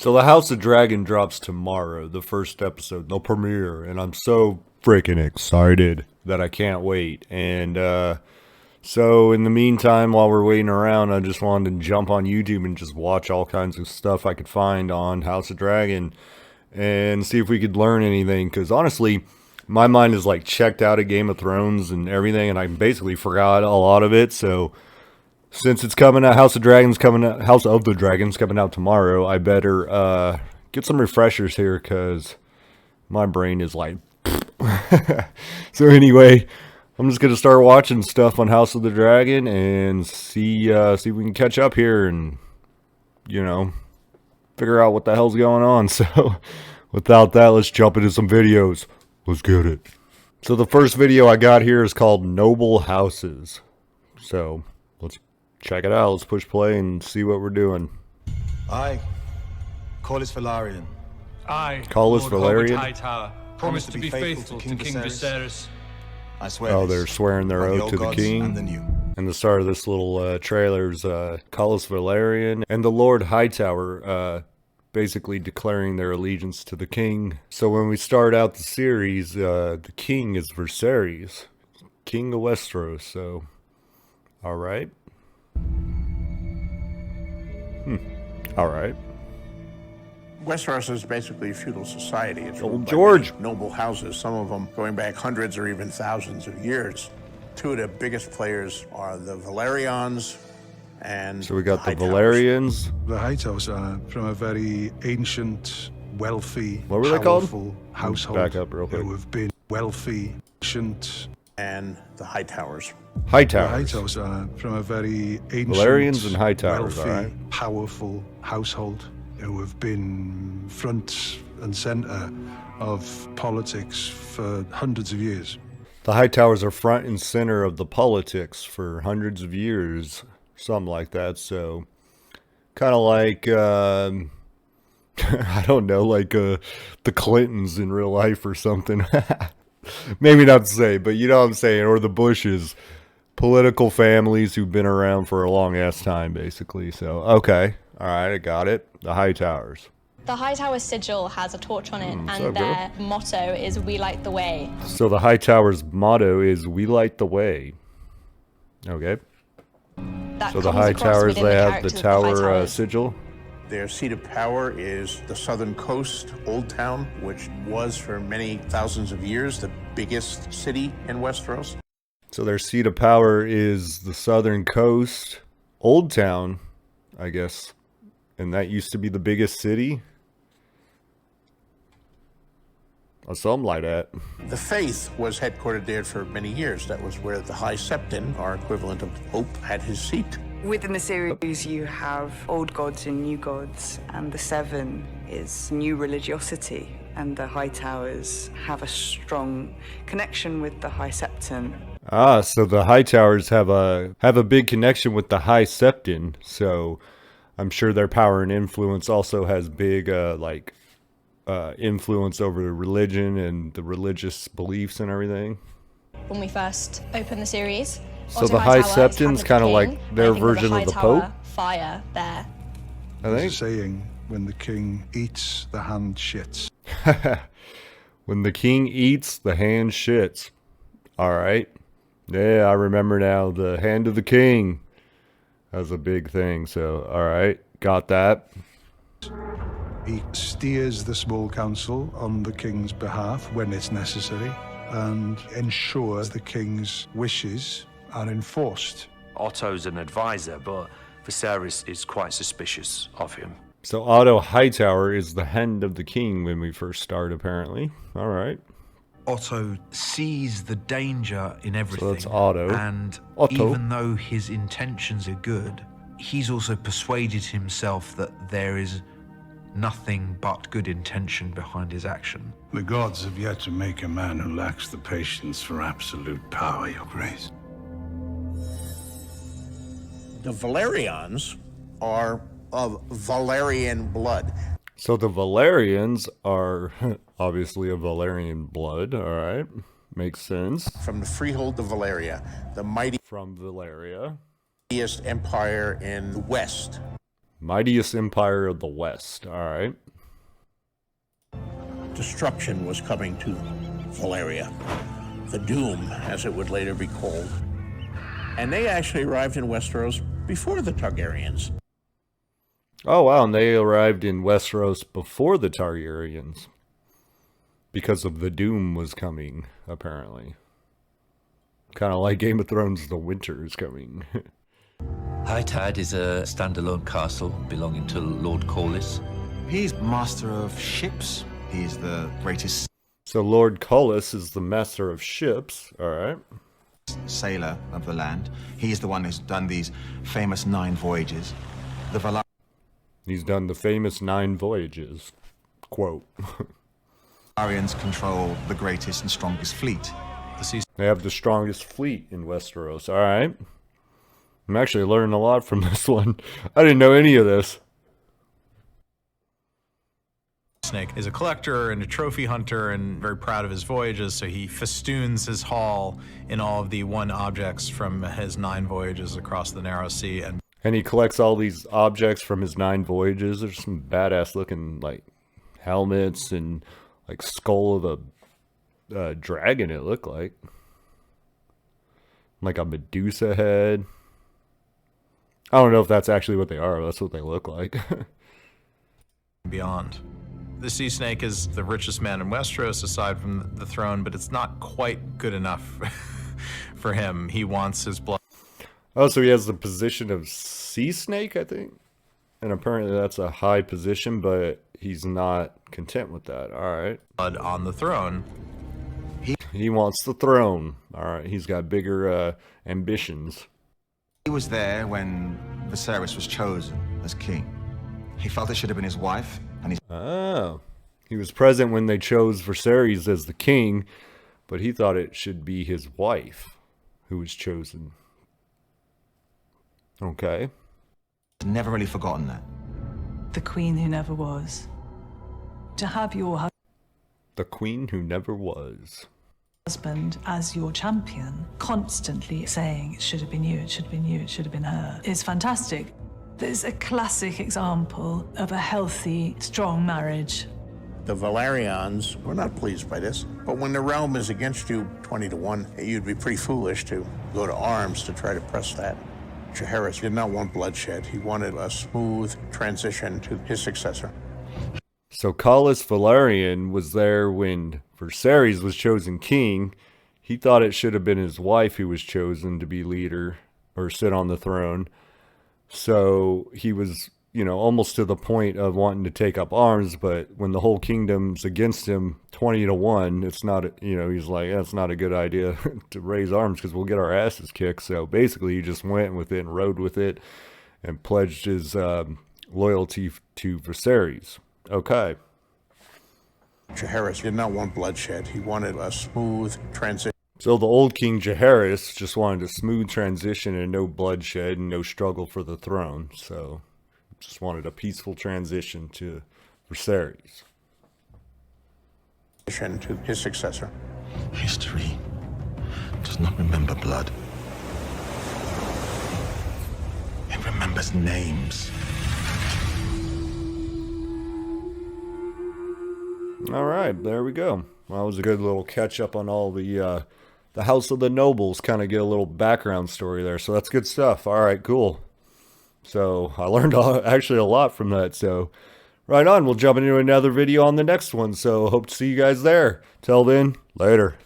So the House of Dragon drops tomorrow, the first episode, the premiere, and I'm so freaking excited that I can't wait. And so in the meantime, while we're waiting around, I just wanted to jump on YouTube and just watch all kinds of stuff I could find on House of Dragon and see if we could learn anything. Because honestly, my mind is like checked out of Game of Thrones and everything, and I basically forgot a lot of it. So since it's coming out, House of the Dragons coming out tomorrow, I better get some refreshers here because my brain is like. So anyway, I'm just gonna start watching stuff on House of the Dragon and see if we can catch up here and figure out what the hell's going on. So without that, let's jump into some videos. Let's get it. So the first video I got here is called Noble Houses. So let's check it out. Let's push play and see what we're doing. I, Corlys Velaryon. I, Corlys Lord Velaryon? Hobbit Hightower, promise to be faithful to King Viserys. I swear. Oh, they're swearing their by the oath old to the gods king. and the new. And the start of this little trailer is Corlys Velaryon and the Lord Hightower basically declaring their allegiance to the king. So when we start out the series, the king is Viserys, king of Westeros. So, all right. All right. Westeros is basically a feudal society. It's Old ruled by George. many noble houses, some of them going back hundreds or even thousands of years. Two of the biggest players are the Velaryons and So we got the Hightowers. Velaryons. The Hightowers are from a very ancient, wealthy, What were they called? powerful household. Back up real quick. Who have been wealthy, ancient. And the Hightowers. The Hightowers. Hightovers are from a very ancient, Velaryons and Hightowers, wealthy, alright. powerful household who have been front and center of politics for hundreds of years. The Hightowers are front and center of the politics for hundreds of years, something like that. So, kind of like, I don't know, like the Clintons in real life or something. Maybe not to say, but you know what I'm saying, or the Bushes. Political families who've been around for a long ass time, basically. So, okay. All right, I got it. The Hightowers. The Hightower sigil has a torch on it, so and their motto is "We light the way." So the Hightowers' motto is "We light the way." Okay. That So the comes across Hightowers, within they the have the characters of the tower Hightowers. sigil. Their seat of power is the southern coast, Old Town, which was for many thousands of years the biggest city in Westeros. So their seat of power is the southern coast, Old Town, I guess. And that used to be the biggest city. Or something like that. The faith was headquartered there for many years. That was where the High Septon, our equivalent of Pope, had his seat. Within the series, you have old gods and new gods, and the Seven is new religiosity, and the Hightowers have a strong connection with the High Septon. Ah, so the Hightowers have a big connection with the High Septon. So I'm sure their power and influence also has big influence over the religion and the religious beliefs and everything. When we first opened the series, So Otto the High Hightower is Septon's hand of the kinda king, like and their I think version there's of the a Hightower Pope? fire there. I There's a think saying, when the king eats, the hand shits. when the king eats, the hand shits. All right. Yeah, I remember now. The hand of the king. That was a big thing. So, all right. Got that. He steers the small council on the king's behalf when it's necessary and ensures the king's wishes are enforced. Otto's an advisor, but Viserys is quite suspicious of him. So, Otto Hightower is the hand of the king when we first start, apparently. All right. Otto sees the danger in everything. that's Otto. And Otto. even though his intentions are good, he's also persuaded himself that there is nothing but good intention behind his action. The gods have yet to make a man who lacks the patience for absolute power, Your Grace. The Velaryons are of Valyrian blood. So, the Velaryons are obviously of Valyrian blood. All right. Makes sense. From the freehold of Valyria, the From Valyria. mightiest empire in the west. Mightiest empire of the West. All right. Destruction was coming to Valeria. The Doom, as it would later be called. And they actually arrived in Westeros before the Targaryens. Oh, wow. And they arrived in Westeros before the Targaryens. Because of the Doom was coming, apparently. Kind of like Game of Thrones, the winter is coming. High Tide is a standalone castle belonging to Lord Corlys. He's master of ships. He's the greatest So Lord Corlys is the master of ships. All right. sailor of the land. He's the one who's done these famous 9 voyages. The He's done the famous 9 voyages. Quote. Valyrians control the greatest and strongest fleet. They have the strongest fleet in Westeros. All right. I'm actually learning a lot from this one. I didn't know any of this. Snake is a collector and a trophy hunter and very proud of his voyages, so he festoons his hall in all of the one objects from his 9 voyages across the Narrow Sea. And he collects all these objects from his 9 voyages. There's some badass looking like helmets and like skull of a dragon, it looked like a Medusa head. I don't know if that's actually what they are. That's what they look like. Beyond. The Sea Snake is the richest man in Westeros aside from the throne, but it's not quite good enough for him. He wants his blood. Oh, so he has the position of Sea Snake, I think? And apparently that's a high position, but he's not content with that. All right. Blood on the throne. He wants the throne. All right. He's got bigger ambitions. He was there when Viserys was chosen as king. He felt it should have been his wife, and Oh. He was present when they chose Viserys as the king, but he thought it should be his wife who was chosen. Okay. Never really forgotten that. The queen who never was. To have your The queen who never was. husband as your champion, constantly saying it should have been you, it should have been you, it should have been her, is fantastic. There's a classic example of a healthy, strong marriage. The Valerians were not pleased by this, but when the realm is against you 20-1, you'd be pretty foolish to go to arms to try to press that. Jaehaerys did not want bloodshed. He wanted a smooth transition to his successor. So Corlys Velaryon was there when Viserys was chosen king. He thought it should have been his wife who was chosen to be leader or sit on the throne. So he was, almost to the point of wanting to take up arms, but when the whole kingdom's against him 20-1, it's not, he's like, that's not a good idea to raise arms because we'll get our asses kicked. So basically he just went with it and rode with it and pledged his loyalty to Viserys. Okay. Jaehaerys did not want bloodshed. He wanted a smooth transition. So the old King Jaehaerys just wanted a smooth transition and no bloodshed and no struggle for the throne. So just wanted a peaceful transition to Viserys. To his successor. History does not remember blood. It remembers names. All right, there we go. Well, that was a good little catch up on all the House of the Nobles, kind of get a little background story there. So that's good stuff. All right, cool. So I learned actually a lot from that. So right on, we'll jump into another video on the next one. So hope to see you guys there. Till then, later.